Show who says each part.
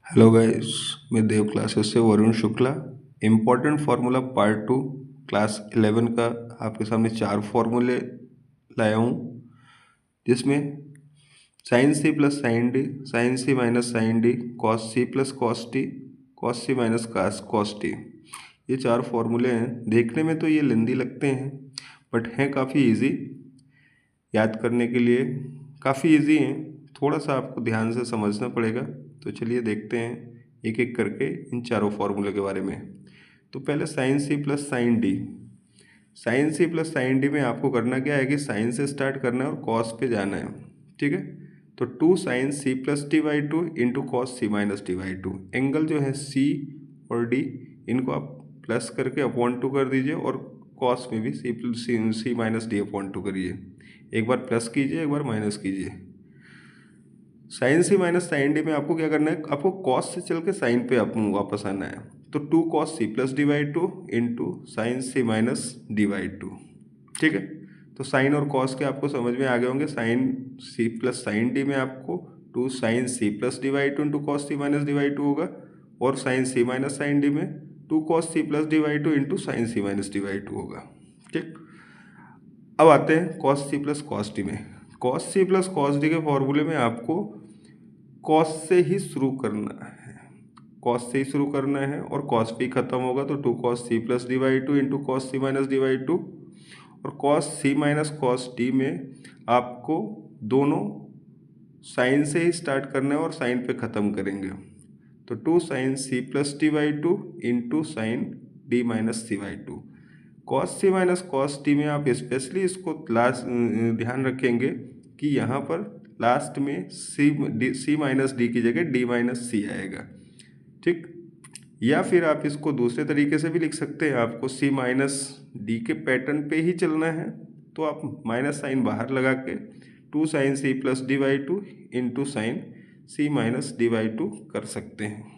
Speaker 1: Hello guys, मैं Dev classes से Varun Shukla. Important formula part 2 class 11 का आपके सामने 4 फार्मूले लाया हूँ, जिसमें sine C plus sine D, sine C minus sine D, cos C plus cos T, cos C minus cos T, ये 4 फार्मूले हैं। देखने में तो ये लेंदी लगते हैं, बट हैं काफ़ी इजी याद करने के लिए, काफ़ी इजी हैं। थोड़ा सा आपको ध्यान से समझना पड़ेगा। तो चलिए देखते हैं एक एक करके इन चारों फार्मूले के बारे में। तो पहले sine C plus sine D. Sine C plus sine D में आपको करना क्या है कि साइन से स्टार्ट करना है और कॉस पे जाना है, ठीक है। तो 2 sine C plus D by two into cos C minus D by two. Angle जो है सी और डी, इनको आप प्लस करके अपॉन 2 कर दीजिए और कॉस में भी सी माइनस डी अपॉन 2 करिए। एक बार प्लस कीजिए, एक बार माइनस कीजिए। Sign C minus sine D में आपको क्या करना है, आपको कॉस से चल के साइन पे आप वापस आना है। तो 2 cos C plus D by two into sine C minus D by two, ठीक है। तो साइन और कॉस के आपको समझ में आ गए होंगे। Sine C plus sine D में आपको 2 sine C plus D by two into cos C minus D by two होगा, और sine C minus sine D में 2 cos C plus D by two into sine C minus D by two होगा, ठीक। अब आते हैं cos C plus cos D में। Cos C plus cos D के फॉर्मूले में आपको कॉस से ही शुरू करना है, कॉस से ही शुरू करना है, और कॉस पे खत्म होगा। तो 2 cos C plus D by two into cos C minus D by two, और cos C minus cos D में आपको दोनों साइन से ही स्टार्ट करना है और साइन पे ख़त्म करेंगे। तो 2 sine C plus D by two into sine D minus C by two. Cos C minus cos D में आप स्पेशली इसको लास्ट ध्यान रखेंगे कि यहाँ पर लास्ट में सी माइनस डी की जगह डी माइनस सी आएगा, ठीक। या फिर आप इसको दूसरे तरीके से भी लिख सकते हैं। आपको सी माइनस डी के पैटर्न पे ही चलना है, तो आप माइनस साइन बाहर लगा के 2 sine C plus D by two into sine C minus D by two कर सकते हैं।